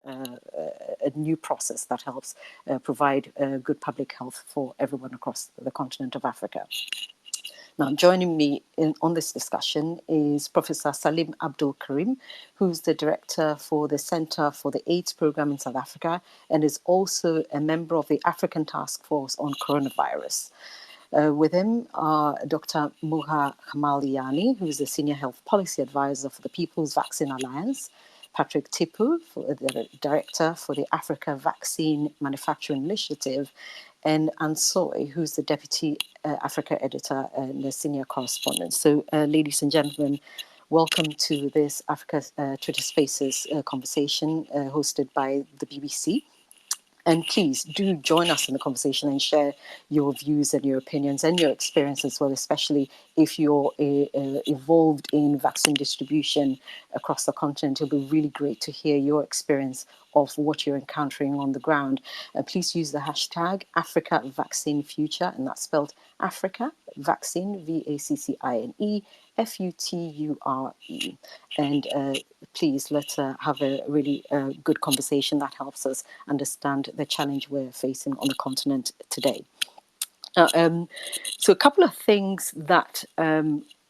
a new process that helps provide good public health for everyone across the continent of Africa. Now, joining me on this discussion is Professor Salim Abdul Karim, who's the director for the Center for the AIDS Program in South Africa and is also a member of the African Task Force on Coronavirus. With him are Dr. Muha Kamaliani, who is the Senior Health Policy Advisor for the People's Vaccine Alliance, Patrick Tipu, the Director for the Africa Vaccine Manufacturing Initiative, and Ansoy, who's the Deputy Africa Editor and the Senior Correspondent. So, ladies and gentlemen, welcome to this Africa Twitter Spaces conversation hosted by the BBC. And please do join us in the conversation and share your views and your opinions and your experience as well, especially if you're involved in vaccine distribution across the continent. It'll be really great to hear your experience of what you're encountering on the ground. Please use the hashtag Africa Vaccine Future, and that's spelled Africa Vaccine, VACCINE, FUTURE. And please let's have a really good conversation that helps us understand the challenge we're facing on the continent today. So a couple of things that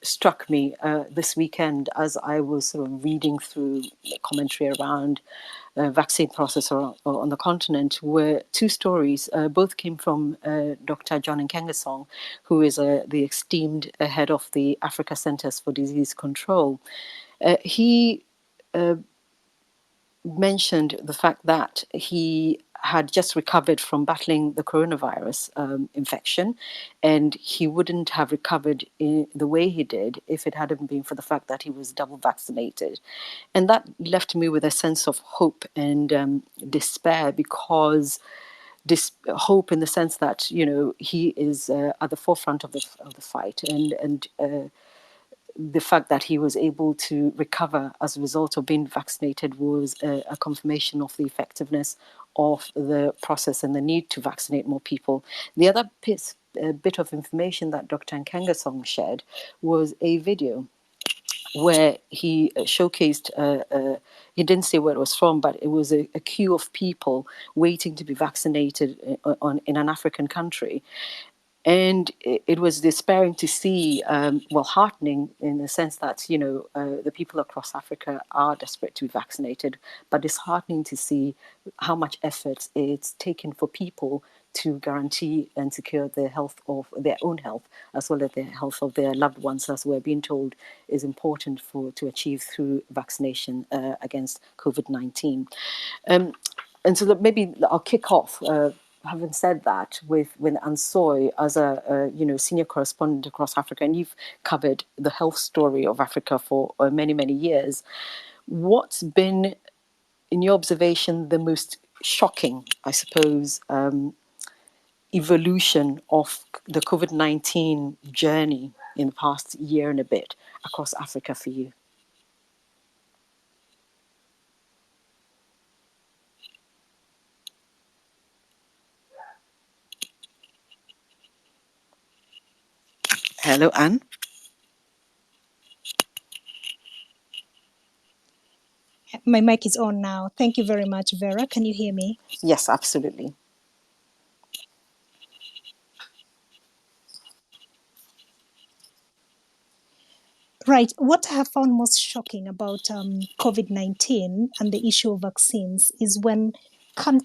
struck me this weekend as I was sort of reading through the commentary around vaccine process on the continent were two stories. Both came from Dr. John Nkengasong, who is the esteemed head of the Africa Centers for Disease Control. He mentioned the fact that he had just recovered from battling the coronavirus infection, and he wouldn't have recovered in the way he did if it hadn't been for the fact that he was double vaccinated. And that left me with a sense of hope and despair, because hope in the sense that, you know, he is at the forefront of the fight, and the fact that he was able to recover as a result of being vaccinated was a confirmation of the effectiveness of the process and the need to vaccinate more people. The other bit of information that Dr. Nkengasong shared was a video where he showcased, he didn't say where it was from, but it was a queue of people waiting to be vaccinated in an African country. And it was despairing to see, heartening in the sense that, you know, the people across Africa are desperate to be vaccinated, but disheartening to see how much effort it's taken for people to guarantee and secure the health of their own health, as well as the health of their loved ones, as we're being told is important to achieve through vaccination against COVID-19. And so that maybe I'll kick off. Having said that, with Ansoy as a senior correspondent across Africa, and you've covered the health story of Africa for many years, what's been, in your observation, the most shocking, I suppose, evolution of the COVID-19 journey in the past year and a bit across Africa for you? Hello, Anne. My mic is on now. Thank you very much, Vera. Can you hear me? Yes, absolutely. Right. What I have found most shocking about COVID-19 and the issue of vaccines is when some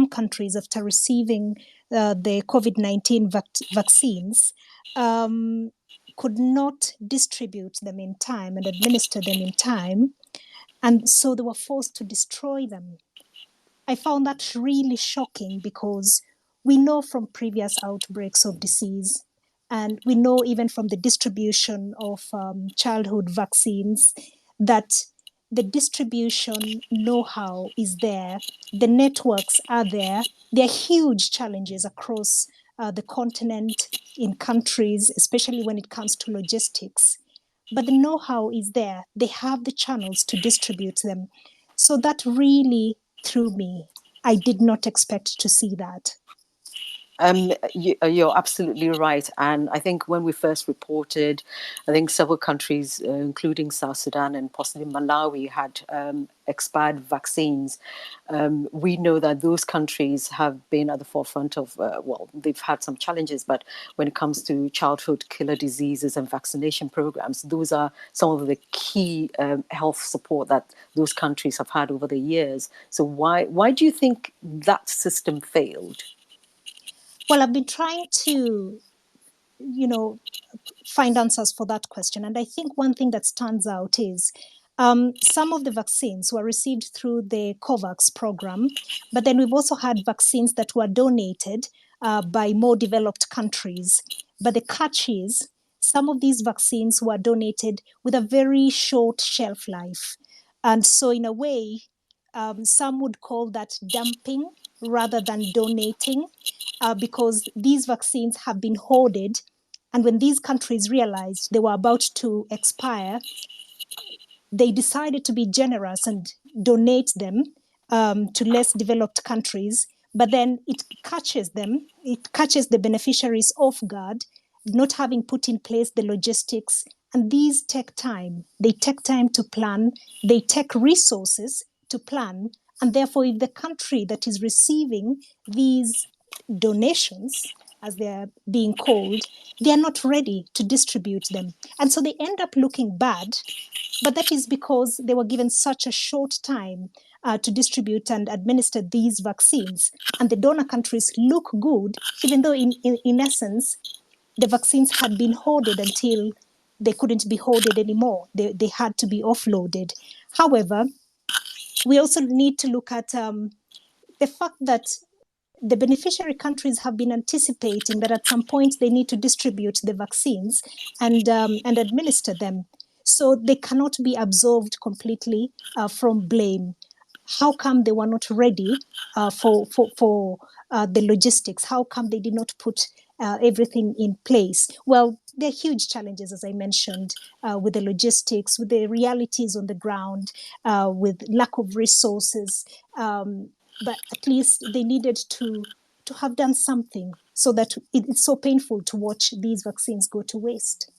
countries, after receiving the COVID-19 vaccines, could not distribute them in time and administer them in time. And so they were forced to destroy them. I found that really shocking because we know from previous outbreaks of disease, and we know even from the distribution of childhood vaccines, that the distribution know-how is there, the networks are there. There are huge challenges across the continent, in countries, especially when it comes to logistics. But the know-how is there. They have the channels to distribute them. So that really threw me. I did not expect to see that. You're absolutely right. And I think when we first reported, I think several countries, including South Sudan and possibly Malawi, had expired vaccines. We know that those countries have been at the forefront of, well, they've had some challenges, but when it comes to childhood killer diseases and vaccination programs, those are some of the key health support that those countries have had over the years. So why do you think that system failed? Well, I've been trying to, find answers for that question. And I think one thing that stands out is some of the vaccines were received through the COVAX program, but then we've also had vaccines that were donated by more developed countries. But the catch is some of these vaccines were donated with a very short shelf life. And so, in a way, some would call that dumping rather than donating, because these vaccines have been hoarded. And when these countries realized they were about to expire, they decided to be generous and donate them to less developed countries. But then it catches the beneficiaries off guard, not having put in place the logistics. And these take time. They take time to plan, they take resources to plan. And therefore, if the country that is receiving these donations, as they're being called, they are not ready to distribute them. And so they end up looking bad, but that is because they were given such a short time to distribute and administer these vaccines. And the donor countries look good, even though in essence, the vaccines had been hoarded until they couldn't be hoarded anymore. They had to be offloaded. However, we also need to look at the fact that the beneficiary countries have been anticipating that at some point they need to distribute the vaccines and administer them. So they cannot be absolved completely from blame. How come they were not ready for the logistics? How come they did not put everything in place? Well, there are huge challenges, as I mentioned, with the logistics, with the realities on the ground, with lack of resources. But at least they needed to have done something, so that it's so painful to watch these vaccines go to waste.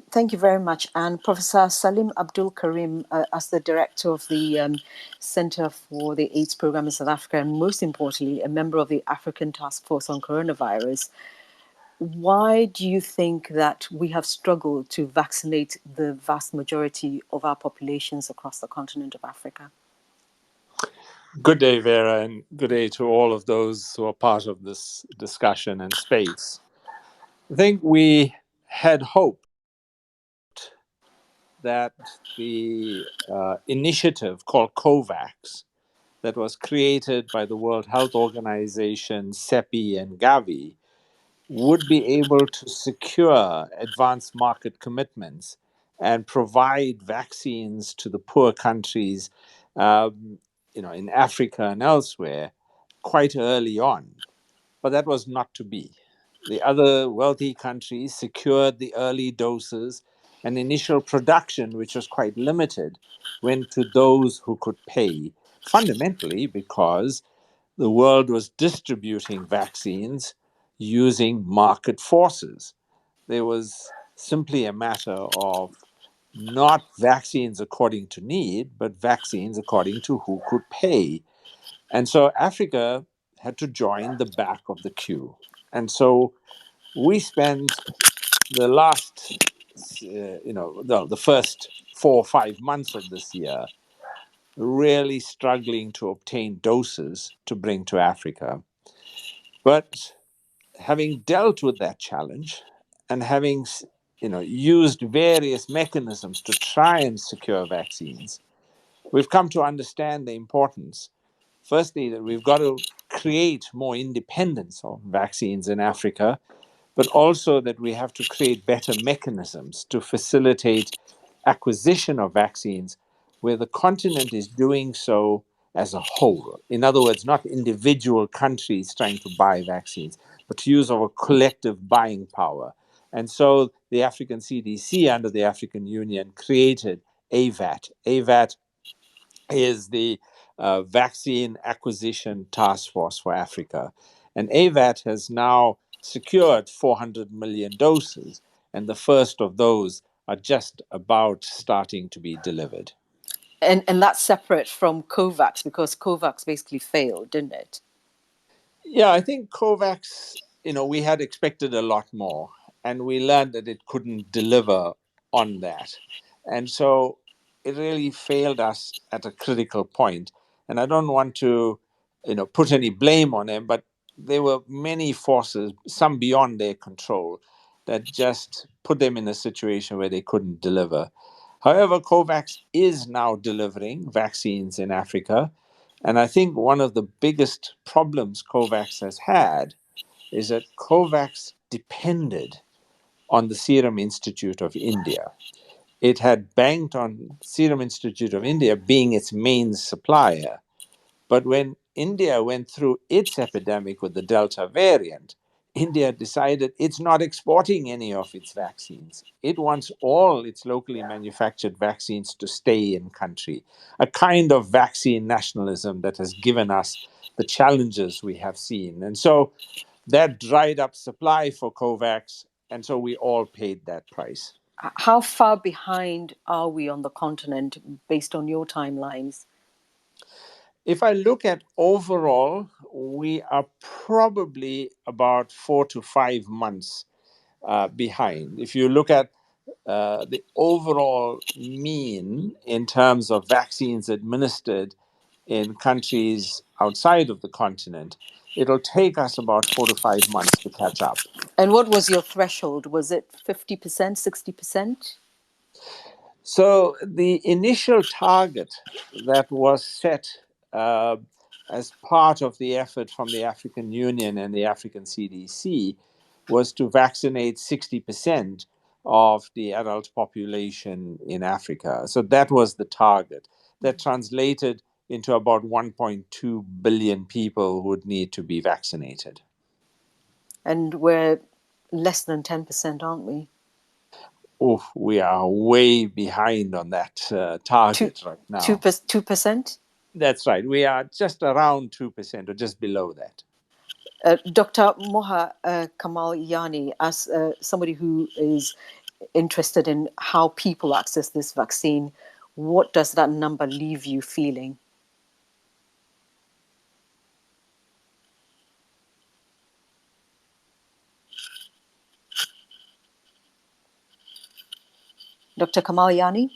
Thank you very much. And Professor Salim Abdul Karim, as the director of the Center for the AIDS Program in South Africa, and most importantly, a member of the African Task Force on Coronavirus, why do you think that we have struggled to vaccinate the vast majority of our populations across the continent of Africa? Good day, Vera, and good day to all of those who are part of this discussion and space. I think we had hoped that the initiative called COVAX, that was created by the World Health Organization, CEPI, and Gavi, would be able to secure advanced market commitments and provide vaccines to the poor countries, in Africa and elsewhere, quite early on. But that was not to be. The other wealthy countries secured the early doses, and initial production, which was quite limited, went to those who could pay, fundamentally because the world was distributing vaccines using market forces. There was simply a matter of not vaccines according to need, but vaccines according to who could pay. And so Africa had to join the back of the queue. And so we spent the last, the first 4 or 5 months of this year really struggling to obtain doses to bring to Africa. But having dealt with that challenge and having used various mechanisms to try and secure vaccines, we've come to understand the importance, firstly, that we've got to create more independence of vaccines in Africa, but also that we have to create better mechanisms to facilitate acquisition of vaccines where the continent is doing so as a whole. In other words, not individual countries trying to buy vaccines, but to use our collective buying power. And so the African CDC under the African Union created AVAT. AVAT is the Vaccine Acquisition Task Force for Africa. And AVAT has now secured 400 million doses, and the first of those are just about starting to be delivered. And that's separate from COVAX, because COVAX basically failed, didn't it? Yeah, I think COVAX, we had expected a lot more, and we learned that it couldn't deliver on that. And so it really failed us at a critical point. And I don't want to, put any blame on them, but there were many forces, some beyond their control, that just put them in a situation where they couldn't deliver. However, COVAX is now delivering vaccines in Africa. And I think one of the biggest problems COVAX has had is that COVAX depended on the Serum Institute of India. It had banked on Serum Institute of India being its main supplier. But when India went through its epidemic with the Delta variant, India decided it's not exporting any of its vaccines. It wants all its locally manufactured vaccines to stay in country, a kind of vaccine nationalism that has given us the challenges we have seen. And so that dried up supply for COVAX, and so we all paid that price. How far behind are we on the continent based on your timelines? If I look at overall, we are probably about 4 to 5 months behind. If you look at the overall mean in terms of vaccines administered in countries outside of the continent, it'll take us about 4 to 5 months to catch up. And what was your threshold? Was it 50%, 60%? So the initial target that was set as part of the effort from the African Union and the African CDC was to vaccinate 60% of the adult population in Africa. So that was the target. That translated into about 1.2 billion people who would need to be vaccinated. And we're less than 10%, aren't we? Oh, we are way behind on that target right now. 2%? That's right. We are just around 2% or just below that. Dr. Moha Kamal Yani, as somebody who is interested in how people access this vaccine, what does that number leave you feeling? Dr. Kamal Yani?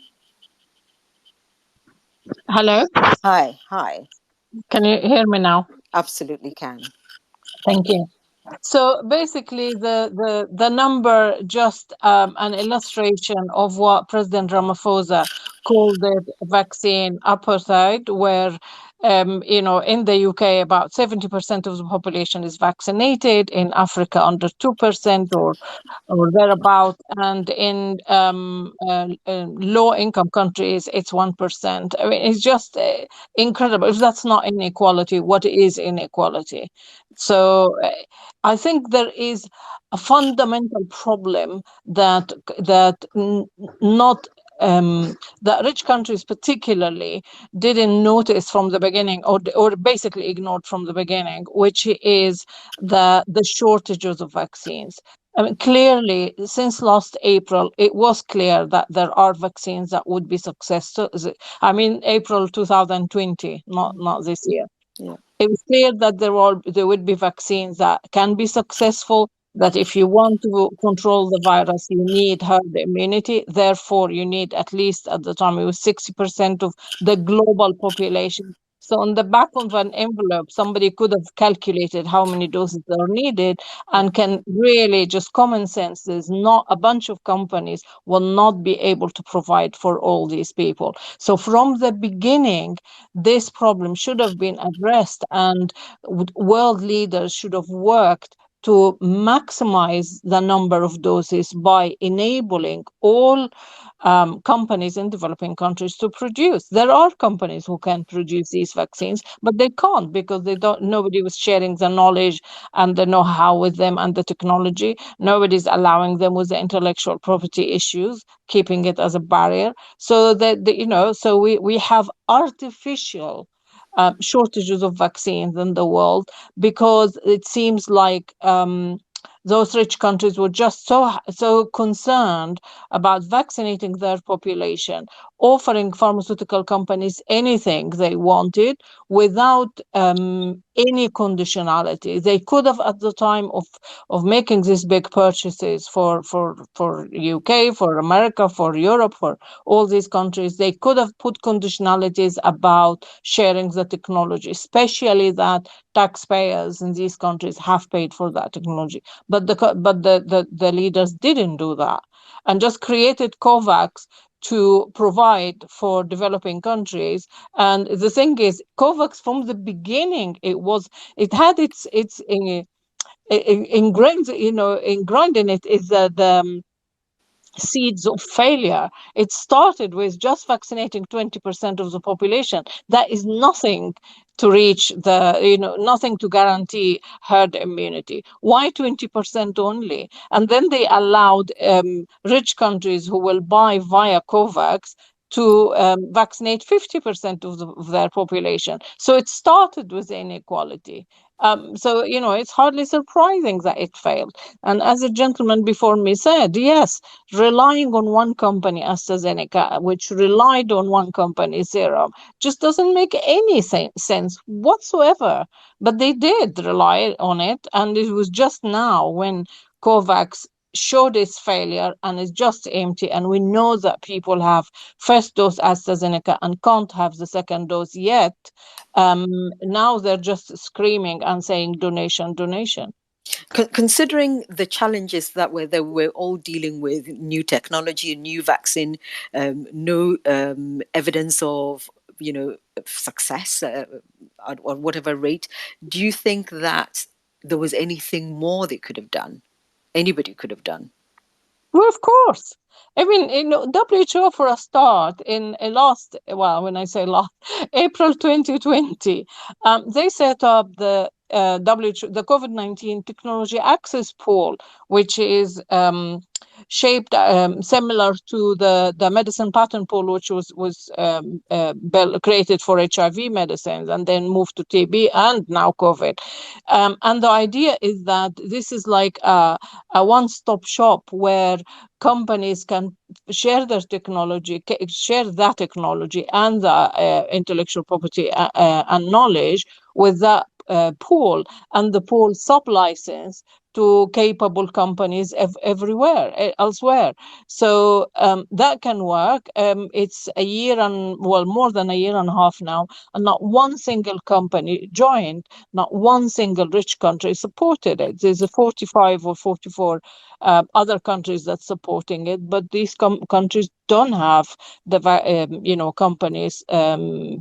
Hello? Hi, hi. Can you hear me now? Absolutely can. Thank you. So basically, the number just an illustration of what President Ramaphosa called the vaccine apartheid, where in the UK about 70% of the population is vaccinated, in Africa under 2% or thereabout, and in low-income countries it's 1%. I mean, it's just incredible. If that's not inequality, what is inequality? So I think there is a fundamental problem that not that rich countries particularly didn't notice from the beginning, or basically ignored from the beginning, which is the shortages of vaccines. I mean, clearly, since last April, it was clear that there are vaccines that would be successful. I mean, April 2020, not this year. Yeah. It was clear that there would be vaccines that can be successful, that if you want to control the virus, you need herd immunity. Therefore, you need, at least at the time, it was 60% of the global population. So on the back of an envelope, somebody could have calculated how many doses are needed, and can really, just common sense, there's not a bunch of companies will not be able to provide for all these people. So from the beginning, this problem should have been addressed, and world leaders should have worked to maximize the number of doses by enabling all companies in developing countries to produce. There are companies who can produce these vaccines, but they can't because nobody was sharing the knowledge and the know-how with them, and the technology. Nobody's allowing them with the intellectual property issues, keeping it as a barrier. So that so we have artificial shortages of vaccines in the world, because it seems like those rich countries were just so concerned about vaccinating their population, offering pharmaceutical companies anything they wanted without any conditionality. They could have, at the time of making these big purchases for UK, for America, for Europe, for all these countries, they could have put conditionalities about sharing the technology, especially that taxpayers in these countries have paid for that technology. But the leaders didn't do that, and just created COVAX to provide for developing countries. And the thing is, COVAX from the beginning, it had its ingrained in it is the seeds of failure. It started with just vaccinating 20% of the population. That is nothing to reach nothing to guarantee herd immunity. Why 20% only? And then they allowed rich countries who will buy via COVAX to vaccinate 50% of their population. So it started with inequality. So, it's hardly surprising that it failed. And as a gentleman before me said, yes, relying on one company, AstraZeneca, which relied on one company, Serum, just doesn't make any sense whatsoever. But they did rely on it, and it was just now when COVAX showed its failure and is just empty, and we know that people have first dose AstraZeneca and can't have the second dose yet. Now they're just screaming and saying donation, donation. Considering the challenges that we're all dealing with, new technology, new vaccine, no evidence of success at whatever rate, do you think that there was anything more they could have done? Anybody could have done? Well, of course. I mean, WHO for a start, when I say last, April 2020, they set up the the COVID-19 Technology Access Pool, which is shaped similar to the medicine patent pool, which was created for HIV medicines and then moved to TB and now COVID. And the idea is that this is like a one-stop shop where companies can share their technology, share that technology and the intellectual property and knowledge with that pool, and the pool sub-license to capable companies everywhere elsewhere. So that can work. It's a year more than a year and a half now, and not one single company joined, not one single rich country supported it. There's a 45 or 44 other countries that's supporting it, but these countries don't have the companies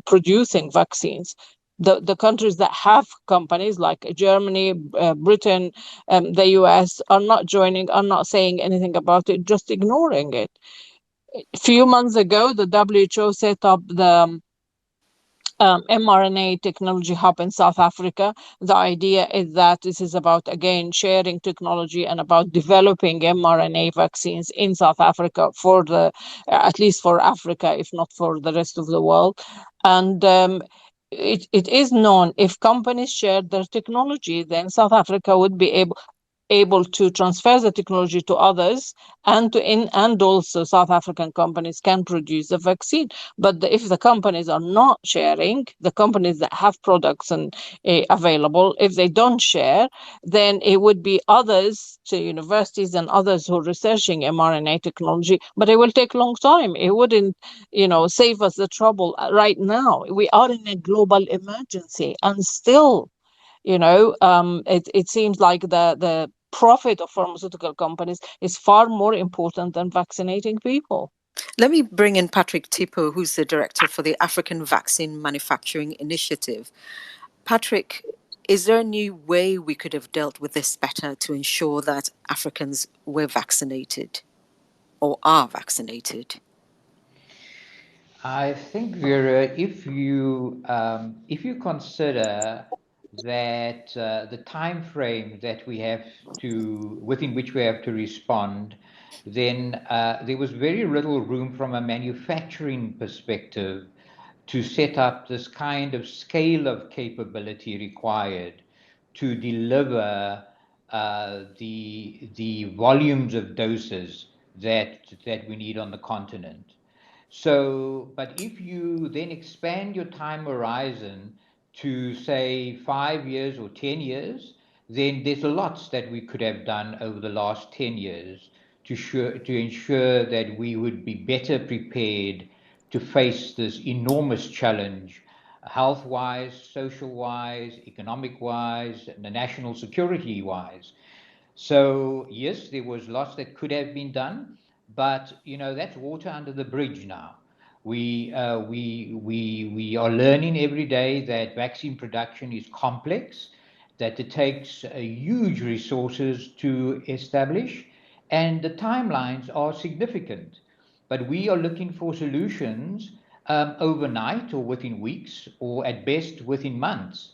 producing vaccines. The countries that have companies like Germany, Britain, the US are not joining, are not saying anything about it, just ignoring it. A few months ago, the WHO set up the mRNA technology hub in South Africa. The idea is that this is about, again, sharing technology and about developing mRNA vaccines in South Africa for at least for Africa, if not for the rest of the world. And it is known, if companies shared their technology, then South Africa would be able to transfer the technology to others, and also South African companies can produce a vaccine. But if the companies are not sharing, the companies that have products and available, if they don't share, then it would be others, to universities and others who are researching mRNA technology, but it will take a long time. It wouldn't save us the trouble right now. We are in a global emergency, and still it seems like the profit of pharmaceutical companies is far more important than vaccinating people. Let me bring in Patrick Tipo, who's the director for the African Vaccine Manufacturing Initiative. Patrick, is there a new way we could have dealt with this better to ensure that Africans were vaccinated or are vaccinated? I think, Vera, if you consider that the time frame that we have within which we have to respond, then there was very little room from a manufacturing perspective to set up this kind of scale of capability required to deliver the volumes of doses that we need on the continent. So, but if you then expand your time horizon to say 5 years or 10 years, then there's lots that we could have done over the last 10 years to ensure that we would be better prepared to face this enormous challenge, health-wise, social-wise, economic-wise, and national security-wise. So yes, there was lots that could have been done, but that's water under the bridge now. We are learning every day that vaccine production is complex, that it takes huge resources to establish, and the timelines are significant. But we are looking for solutions overnight or within weeks, or at best within months.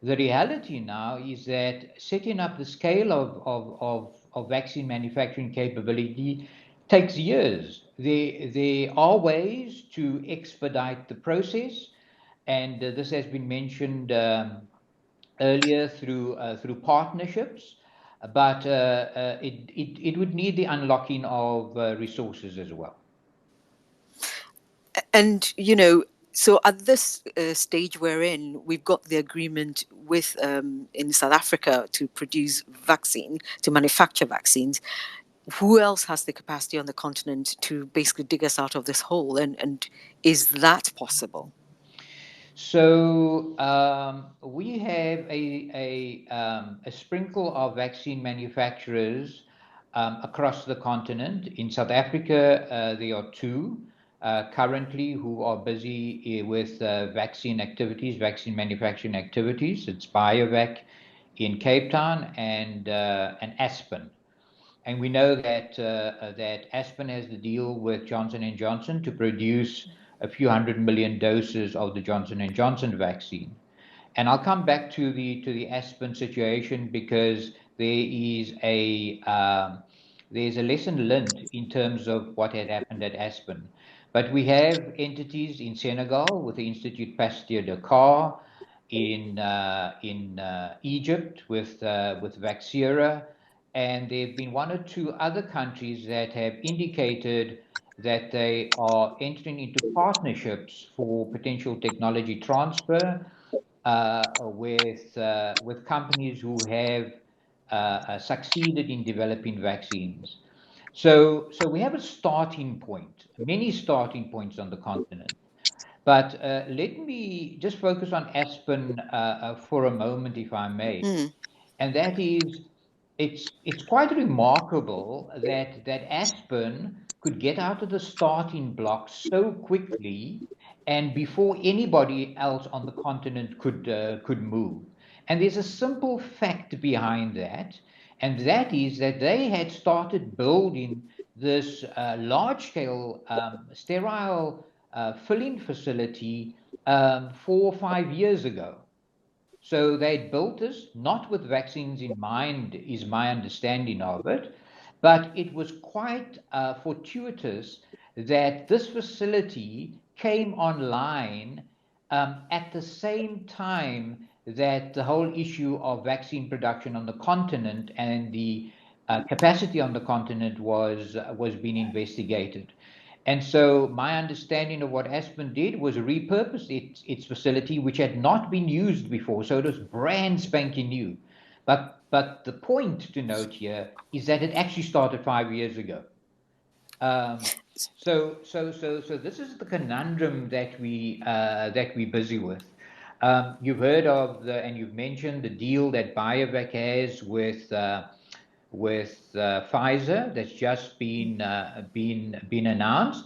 The reality now is that setting up the scale of vaccine manufacturing capability takes years. There are ways to expedite the process, and this has been mentioned earlier through partnerships, but it would need the unlocking of resources as well. And, so at this stage we're in, we've got the agreement with in South Africa to produce vaccine, to manufacture vaccines. Who else has the capacity on the continent to basically dig us out of this hole? And is that possible? So we have a sprinkle of vaccine manufacturers across the continent. In South Africa, there are two currently who are busy with vaccine manufacturing activities. It's BioVac in Cape Town and Aspen. And we know that Aspen has the deal with Johnson & Johnson to produce a few 100 million doses of the Johnson & Johnson vaccine. And I'll come back to the Aspen situation, because there's a lesson learned in terms of what had happened at Aspen. But we have entities in Senegal with the Institut Pasteur Dakar, in Egypt with Vaxira, and there have been one or two other countries that have indicated that they are entering into partnerships for potential technology transfer with companies who have succeeded in developing vaccines. So we have a starting point, many starting points on the continent. But let me just focus on Aspen for a moment, if I may. And that is, it's quite remarkable that Aspen could get out of the starting blocks so quickly, and before anybody else on the continent could move. And there's a simple fact behind that, and that is that they had started building this large-scale sterile filling facility 4 or 5 years ago. So they'd built this not with vaccines in mind, is my understanding of it, but it was quite fortuitous that this facility came online at the same time that the whole issue of vaccine production on the continent and the capacity on the continent was being investigated. And so my understanding of what Aspen did was repurpose its facility, which had not been used before. So it was brand spanking new. But the point to note here is that it actually started 5 years ago. So this is the conundrum that we're busy with. You've heard of and you've mentioned the deal that BioVac has with Pfizer that's just been announced,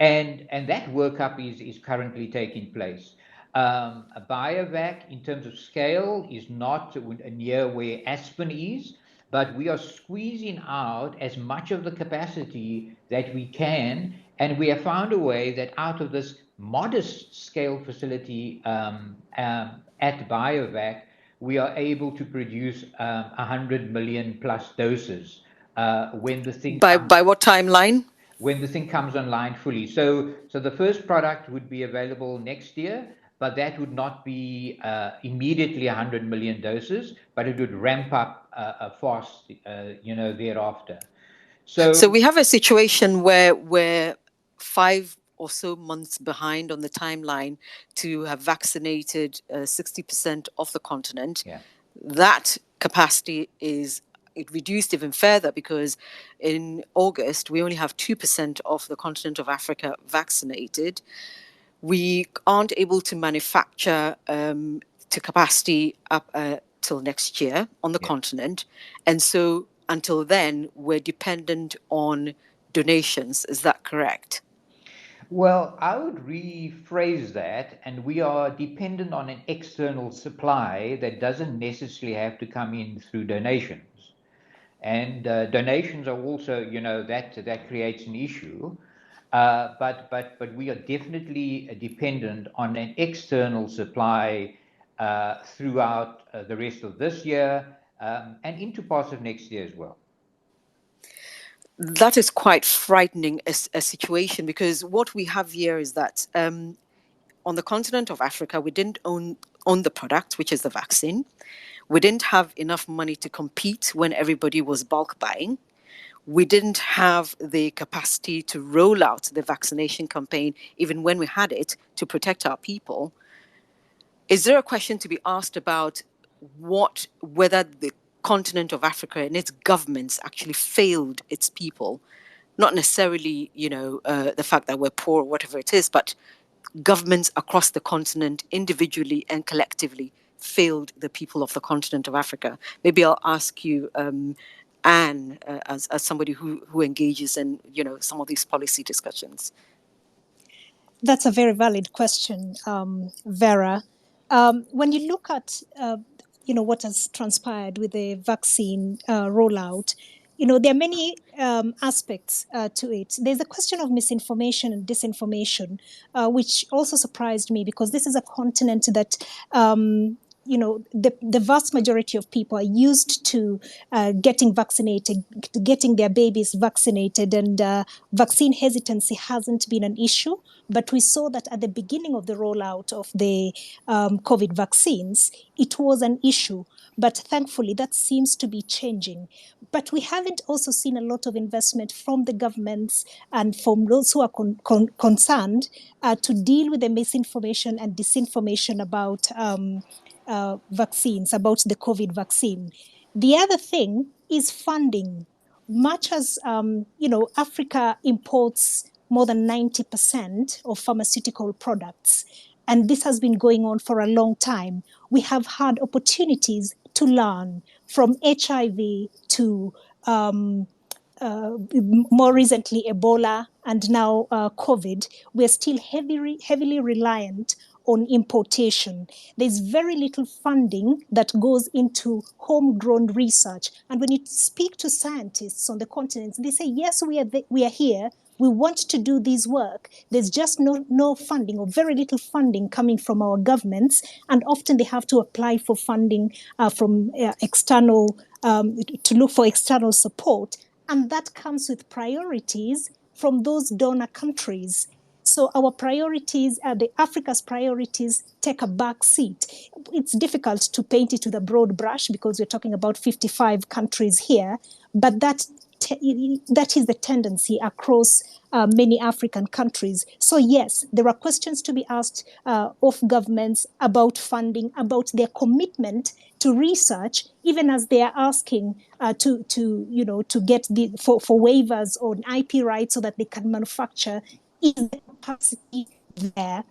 and that workup is currently taking place. BioVac, in terms of scale, is not near where Aspen is, but we are squeezing out as much of the capacity that we can, and we have found a way that out of this modest scale facility at BioVac, we are able to produce 100 million plus doses when the thing by what timeline? when the thing comes online fully. So the first product would be available next year, but that would not be immediately 100 million doses, but it would ramp up fast, thereafter. So we have a situation where we're 5 or so months behind on the timeline to have vaccinated 60% of the continent. Yeah. That capacity is it reduced even further because in August we only have 2% of the continent of Africa vaccinated. We aren't able to manufacture to capacity up till next year on the continent, and so until then we're dependent on donations. Is that correct? Well, I would rephrase that, and we are dependent on an external supply that doesn't necessarily have to come in through donations. And donations are also, that creates an issue. But we are definitely dependent on an external supply throughout the rest of this year and into parts of next year as well. That is quite frightening a situation, because what we have here is that on the continent of Africa, we didn't own the product, which is the vaccine. We didn't have enough money to compete when everybody was bulk buying. We didn't have the capacity to roll out the vaccination campaign, even when we had it, to protect our people. Is there a question to be asked about whether the continent of Africa and its governments actually failed its people? Not necessarily, the fact that we're poor or whatever it is, but governments across the continent, individually and collectively, failed the people of the continent of Africa. Maybe I'll ask you, Anne, as somebody who engages in some of these policy discussions. That's a very valid question, Vera. When you look at what has transpired with the vaccine rollout, there are many aspects to it. There's a question of misinformation and disinformation, which also surprised me, because this is a continent that the vast majority of people are used to getting vaccinated, getting their babies vaccinated, and vaccine hesitancy hasn't been an issue. But we saw that at the beginning of the rollout of the COVID vaccines, it was an issue. But thankfully, that seems to be changing. But we haven't also seen a lot of investment from the governments and from those who are concerned to deal with the misinformation and disinformation about vaccines, about the COVID vaccine. The other thing is funding. Much as Africa imports more than 90% of pharmaceutical products, and this has been going on for a long time, we have had opportunities to learn from HIV to more recently Ebola, and now COVID. We're still heavily reliant on importation. There's very little funding that goes into homegrown research. And when you speak to scientists on the continent, they say, yes, we are here. We want to do this work. There's just no funding, or very little funding coming from our governments. And often they have to apply for funding from external, to look for external support. And that comes with priorities from those donor countries. So our priorities, Africa's priorities, take a back seat. It's difficult to paint it with a broad brush because we're talking about 55 countries here, but that is the tendency across many African countries. So yes, there are questions to be asked of governments about funding, about their commitment to research, even as they are asking to get for waivers on IP rights so that they can manufacture. Is the capacity there?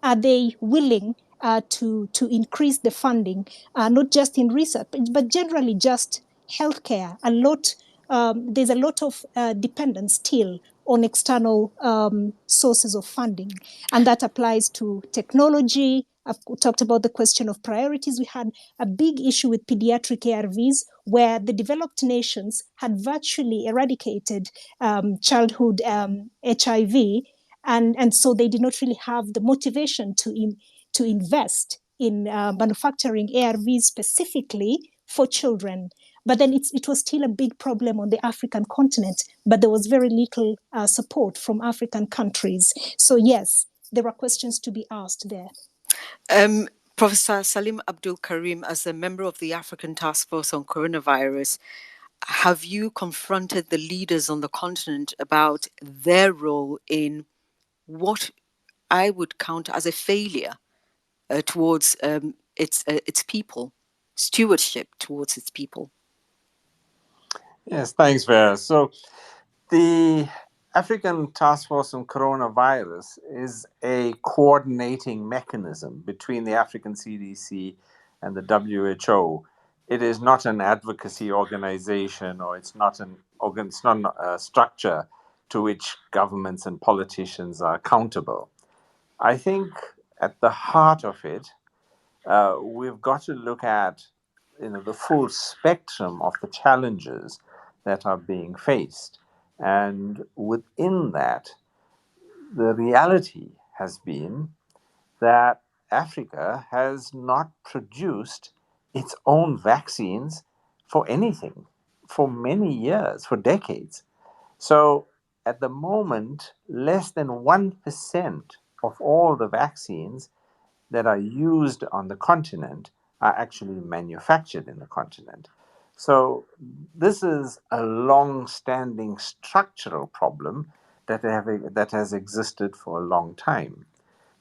Are they willing to increase the funding, not just in research, but generally just healthcare? There's a lot of dependence still on external sources of funding, and that applies to technology. I've talked about the question of priorities. We had a big issue with pediatric ARVs, where the developed nations had virtually eradicated childhood HIV, and so they did not really have the motivation to invest in manufacturing ARVs specifically for children. But then it was still a big problem on the African continent, but there was very little support from African countries. So yes, there are questions to be asked there. Professor Salim Abdul Karim, as a member of the African Task Force on Coronavirus, have you confronted the leaders on the continent about their role in what I would count as a failure towards its people, stewardship towards its people? Yes, thanks, Vera. So the African Task Force on Coronavirus is a coordinating mechanism between the African CDC and the WHO. It is not an advocacy organization, or it's not a structure to which governments and politicians are accountable. I think at the heart of it, we've got to look at the full spectrum of the challenges that are being faced. And within that, the reality has been that Africa has not produced its own vaccines for anything for many years, for decades. So at the moment, less than 1% of all the vaccines that are used on the continent are actually manufactured in the continent. So this is a long-standing structural problem that has existed for a long time.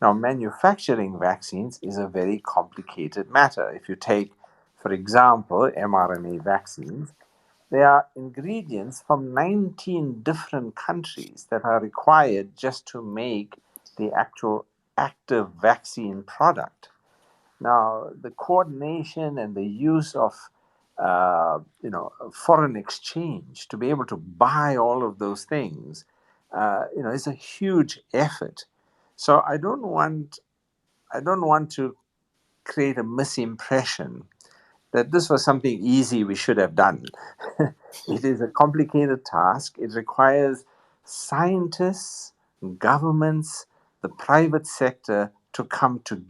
Now, manufacturing vaccines is a very complicated matter. If you take, for example, mRNA vaccines, there are ingredients from 19 different countries that are required just to make the actual active vaccine product. Now, the coordination and the use of foreign exchange to be able to buy all of those things, is a huge effort. So I don't want to create a misimpression that this was something easy we should have done. It is a complicated task. It requires scientists, governments, the private sector to come together